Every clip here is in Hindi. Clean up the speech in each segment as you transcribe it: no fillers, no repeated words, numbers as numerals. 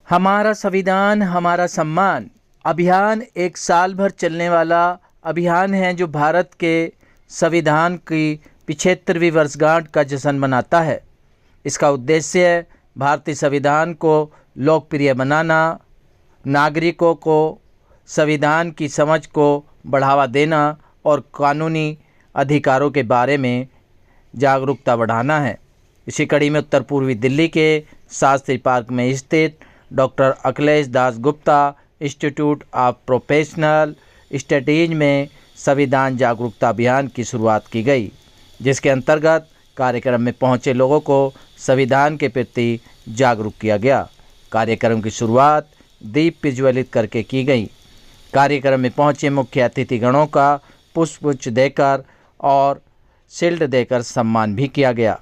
हमारा संविधान हमारा सम्मान अभियान एक साल भर चलने वाला अभियान है जो भारत के संविधान की 75वीं वर्षगांठ का जश्न मनाता है। इसका उद्देश्य है भारतीय संविधान को लोकप्रिय बनाना, नागरिकों को संविधान की समझ को बढ़ावा देना और कानूनी अधिकारों के बारे में जागरूकता बढ़ाना है। इसी कड़ी में उत्तर पूर्वी दिल्ली के शास्त्री पार्क में स्थित doctor Akhilesh Das Gupta institute of professional studies में संविधान जागरूकता अभियान की शुरुआत की गई, जिसके अंतर्गत कार्यक्रम में पहुंचे लोगों को संविधान के प्रति जागरूक किया गया। कार्यक्रम की शुरुआत दीप प्रज्वलित करके की गई। कार्यक्रम में पहुंचे मुख्य अतिथिगणों का पुष्प देकर और शील्ड देकर सम्मान भी किया गया।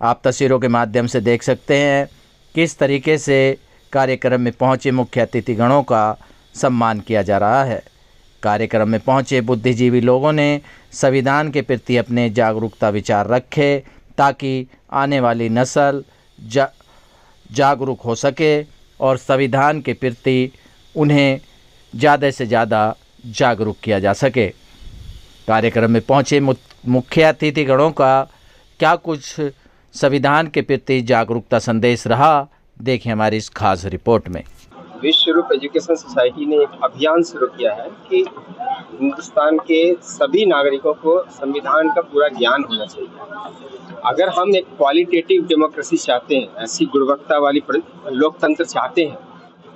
आप तस्वीरों के माध्यम से देख सकते हैं किस तरीके से कार्यक्रम में पहुंचे मुख्य अतिथिगणों का सम्मान किया जा रहा है। कार्यक्रम में पहुंचे बुद्धिजीवी लोगों ने संविधान के प्रति अपने जागरूकता विचार रखे ताकि आने वाली नस्ल जागरूक हो सके और संविधान के प्रति उन्हें ज़्यादा से ज़्यादा जागरूक किया जा सके। कार्यक्रम में पहुंचे मुख्य अतिथिगणों का क्या कुछ संविधान के प्रति जागरूकता संदेश रहा, देखें हमारी इस खास रिपोर्ट में। विश्व रूप एजुकेशन सोसाइटी ने एक अभियान शुरू किया है कि हिंदुस्तान के सभी नागरिकों को संविधान का पूरा ज्ञान होना चाहिए। अगर हम एक क्वालिटेटिव डेमोक्रेसी चाहते हैं, ऐसी गुणवत्ता वाली लोकतंत्र चाहते हैं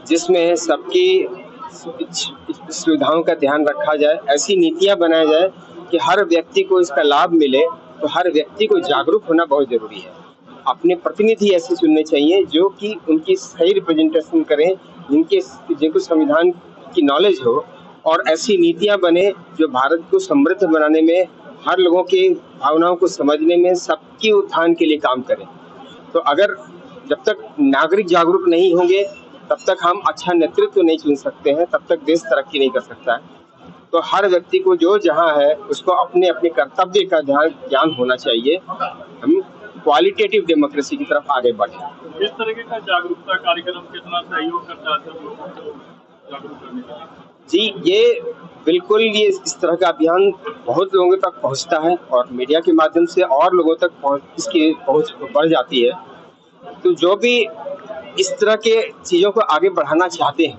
जिसमें सबकी सुविधाओं का ध्यान रखा जाए, ऐसी नीतियां बनाई जाए कि हर व्यक्ति को इसका लाभ मिले, तो हर व्यक्ति को जागरूक होना बहुत जरूरी है। अपने प्रतिनिधि ऐसे चुनने चाहिए जो कि उनकी सही रिप्रेजेंटेशन करें, जिनको संविधान की नॉलेज हो, और ऐसी नीतियां बने जो भारत को समृद्ध बनाने में, हर लोगों की भावनाओं को समझने में, सबके उत्थान के लिए काम करें। तो अगर जब तक नागरिक जागरूक नहीं होंगे तब तक हम अच्छा नेतृत्व नहीं चुन सकते हैं, तब तक देश तरक्की नहीं कर सकता है। तो हर व्यक्ति को जो जहां है उसको अपने अपने कर्तव्य का ज्ञान होना चाहिए। हम क्वालिटेटिव डेमोक्रेसी की तरफ आगे बढ़े। इस तरीके का जागरूकता कार्यक्रम कितना सहयोग करता है लोगों को जागरूक करने के लिए? जी, ये बिल्कुल, ये इस तरह का अभियान बहुत लोगों तक पहुंचता है और मीडिया के माध्यम से और लोगों तक इसकी पहुंच बढ़ जाती है। तो जो भी इस तरह के चीजों को आगे बढ़ाना चाहते हैं,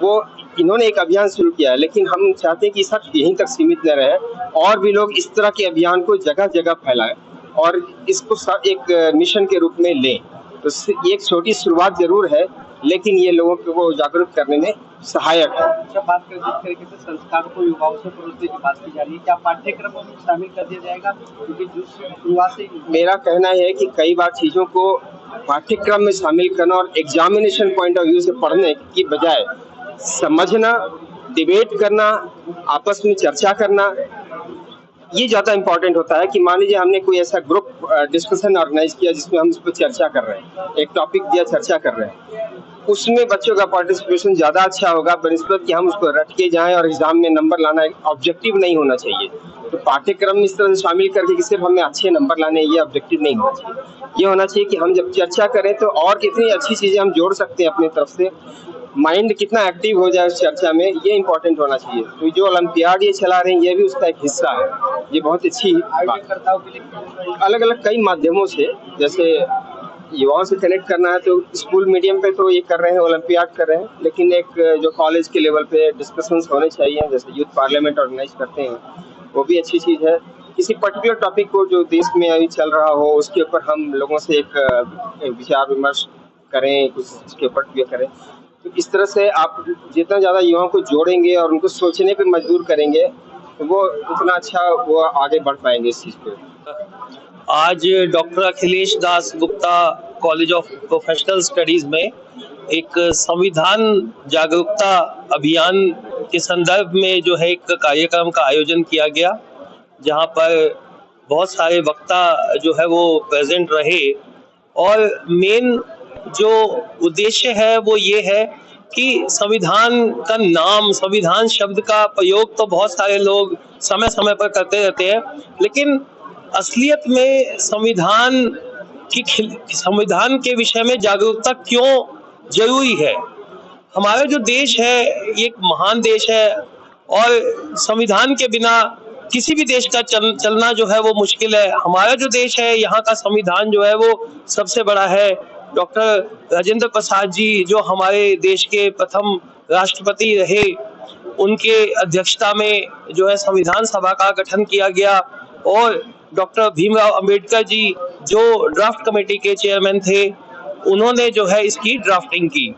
वो इन्होंने एक अभियान शुरू किया है, लेकिन हम चाहते हैं कि सब यहीं तक सीमित न रहे और भी लोग इस तरह के अभियान को जगह जगह फैलाएं और इसको एक मिशन के रूप में लें। तो ये एक छोटी शुरुआत जरूर है, लेकिन ये लोगों को जागरूक करने में सहायक है। जब बात करें जिस तरीके से संस्कार को युवाओं से परोसने की बात की जा रही है, क्या पाठ्यक्रम में शामिल कर दिया जाएगा? क्योंकि जो शुरुआत से मेरा कहना है कि कई बार चीजों को पाठ्यक्रम में शामिल करना और एग्जामिनेशन पॉइंट ऑफ व्यू से पढ़ने की बजाय समझना, डिबेट करना, आपस में चर्चा करना, ये ज्यादा इम्पोर्टेंट होता है। कि मान लीजिए हमने कोई ऐसा ग्रुप डिस्कशन ऑर्गेनाइज किया जिसमें हम उस पर चर्चा कर रहे हैं, एक टॉपिक दिया, चर्चा कर रहे हैं, उसमें बच्चों का पार्टिसिपेशन ज्यादा अच्छा होगा बनिस्बत कि हम उसको रट के जाएं और एग्जाम में नंबर लाना एक ऑब्जेक्टिव नहीं होना चाहिए। तो पाठ्यक्रम में इस तरह से शामिल करके कि सिर्फ हमें अच्छे नंबर लाने, ये ऑब्जेक्टिव नहीं होना चाहिए। ये होना चाहिए कि हम जब चर्चा करें तो और कितनी अच्छी चीजें हम जोड़ सकते हैं अपनी तरफ से, माइंड कितना एक्टिव हो जाए उस चर्चा में, ये इंपॉर्टेंट होना चाहिए। तो जो ओलंपियाड ये चला रहे हैं, ये भी उसका एक हिस्सा है। ये बहुत अच्छी अलग अलग कई माध्यमों से, जैसे युवाओं से कनेक्ट करना है तो स्कूल मीडियम पे तो ये कर रहे हैं, ओलंपियाड कर रहे हैं, लेकिन एक जो कॉलेज के लेवल पे डिस्कशंस होने चाहिए, जैसे यूथ पार्लियामेंट ऑर्गेनाइज करते हैं, वो भी अच्छी चीज है। किसी पर्टिकुलर टॉपिक को जो देश में अभी चल रहा हो उसके ऊपर हम लोगों से एक विचार विमर्श करें, कुछ उसके ऊपर करें। तो इस तरह से आप जितना ज़्यादा युवाओं को जोड़ेंगे और उनको सोचने पे मजबूर करेंगे तो वो उतना अच्छा वो आगे बढ़ पाएंगे इस चीज़ पे। आज doctor Akhilesh Das Gupta college of professional studies में एक संविधान जागरूकता अभियान के संदर्भ में जो है एक कार्यक्रम का आयोजन किया गया, जहां पर बहुत सारे वक्ता जो है वो प्रेजेंट रहे। और मेन जो उद्देश्य है वो ये है कि संविधान का नाम, संविधान शब्द का प्रयोग तो बहुत सारे लोग समय समय पर करते रहते हैं, लेकिन असलियत में संविधान के विषय में जागरूकता क्यों जरूरी है। हमारा जो देश है ये एक महान देश है और संविधान के बिना किसी भी देश का चलना जो है वो मुश्किल है। हमारा जो देश है यहाँ का संविधान जो है वो सबसे बड़ा है। डॉक्टर राजेंद्र प्रसाद जी जो हमारे देश के प्रथम राष्ट्रपति रहे, उनके अध्यक्षता में जो है संविधान सभा का गठन किया गया और डॉक्टर भीमराव अंबेडकर जी जो ड्राफ्ट कमेटी के चेयरमैन थे, उन्होंने जो है इसकी ड्राफ्टिंग की।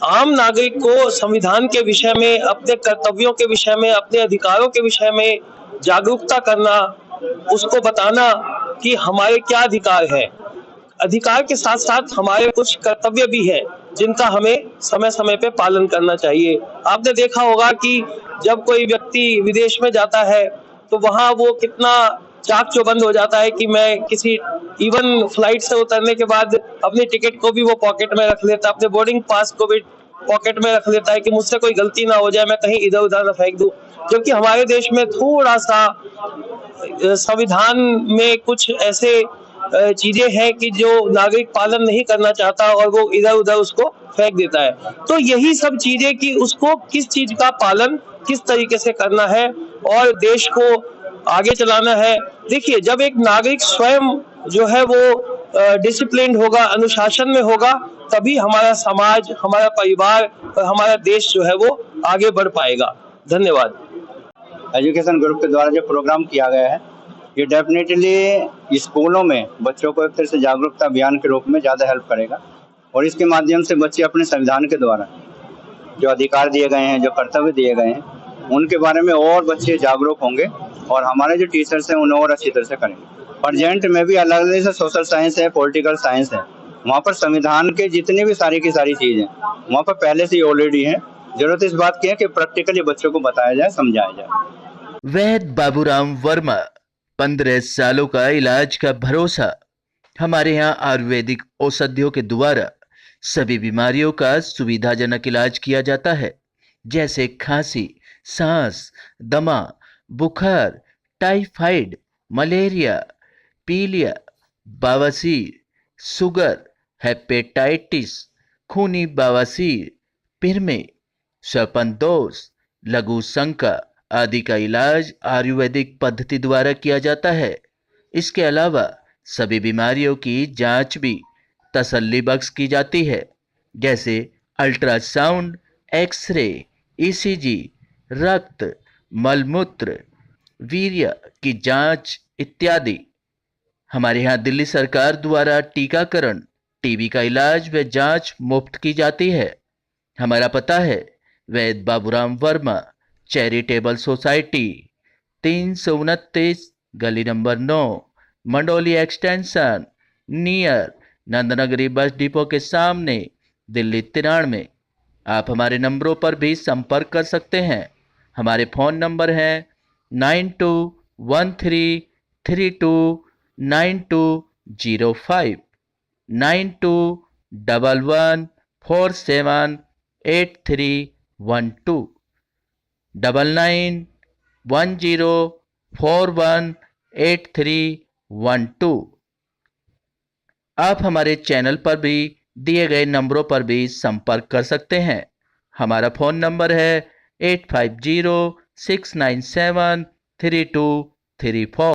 आम नागरिक को संविधान के विषय में, अपने कर्तव्यों के विषय में, अपने अधिकारों के विषय में जागरूकता करना, उसको बताना कि हमारे क्या अधिकार है। अधिकार के साथ साथ हमारे कुछ कर्तव्य भी हैं जिनका हमें समय समय पे पालन करना चाहिए। आपने देखा होगा कि जब कोई व्यक्ति विदेश में जाता है तो वहाँ वो कितना चाक चौबंद हो जाता है कि मैं किसी इवन फ्लाइट से उतरने के बाद अपनी टिकट को भी वो पॉकेट में रख लेता है, अपने बोर्डिंग पास को भी पॉकेट में रख लेता है कि मुझसे कोई गलती ना हो जाए, मैं कहीं इधर उधर न फेंक दूं। जबकि हमारे देश में थोड़ा सा संविधान में कुछ ऐसे चीजें हैं कि जो नागरिक पालन नहीं करना चाहता और वो इधर उधर उसको फेंक देता है। तो यही सब चीजें कि उसको किस चीज का पालन किस तरीके से करना है और देश को आगे चलाना है। देखिए, जब एक नागरिक स्वयं जो है वो डिसिप्लिन्ड होगा, अनुशासन में होगा, तभी हमारा समाज, हमारा परिवार और हमारा देश जो है वो आगे बढ़ पाएगा। धन्यवाद। एजुकेशन ग्रुप के द्वारा जो प्रोग्राम किया गया है ये डेफिनेटली स्कूलों में बच्चों को एक तरह से जागरूकता अभियान के रूप में ज़्यादा हेल्प करेगा और इसके माध्यम से बच्चे अपने संविधान के द्वारा जो अधिकार दिए गए हैं, जो कर्तव्य दिए गए हैं, उनके बारे में और बच्चे जागरूक होंगे और हमारे जो टीचर्स हैं उन्हें और अच्छी तरह से करेंगे। प्रेजेंट में भी अलग अलग से सोशल साइंस है, पॉलिटिकल साइंस है, वहाँ पर संविधान के जितने भी सारी की सारी चीज़ें वहाँ पर पहले से ही ऑलरेडी है। जरूरत इस बात की है कि प्रैक्टिकली बच्चों को बताया जाए, समझाया जाए। वैद्य बाबूराम वर्मा, 15 सालों का इलाज का भरोसा। हमारे यहाँ आयुर्वेदिक औषधियों के द्वारा सभी बीमारियों का सुविधाजनक इलाज किया जाता है, जैसे खांसी, सांस, दमा, बुखार, टाइफाइड, मलेरिया, पीलिया, बवासीर, शुगर, हेपेटाइटिस, खूनी बवासीर, पिरमे, श्वपनदोष, लघु शंका आदि का इलाज आयुर्वेदिक पद्धति द्वारा किया जाता है। इसके अलावा सभी बीमारियों की जांच भी तसल्ली बख्श की जाती है, जैसे अल्ट्रासाउंड, एक्सरे, ईसीजी, रक्त, मलमूत्र, वीर्य की जांच इत्यादि। हमारे यहाँ दिल्ली सरकार द्वारा टीकाकरण, टीबी का इलाज व जांच मुफ्त की जाती है। हमारा पता है वैद्य बाबूराम वर्मा चैरिटेबल सोसाइटी, 329 गली number 9, Mandoli extension, near Nand Nagri bus depot के सामने, दिल्ली 93। आप हमारे नंबरों पर भी संपर्क कर सकते हैं। हमारे फ़ोन नंबर हैं 9213329205, 9211478312, 9910418312। आप हमारे चैनल पर भी दिए गए नंबरों पर भी संपर्क कर सकते हैं। हमारा फ़ोन नंबर है 8506973234।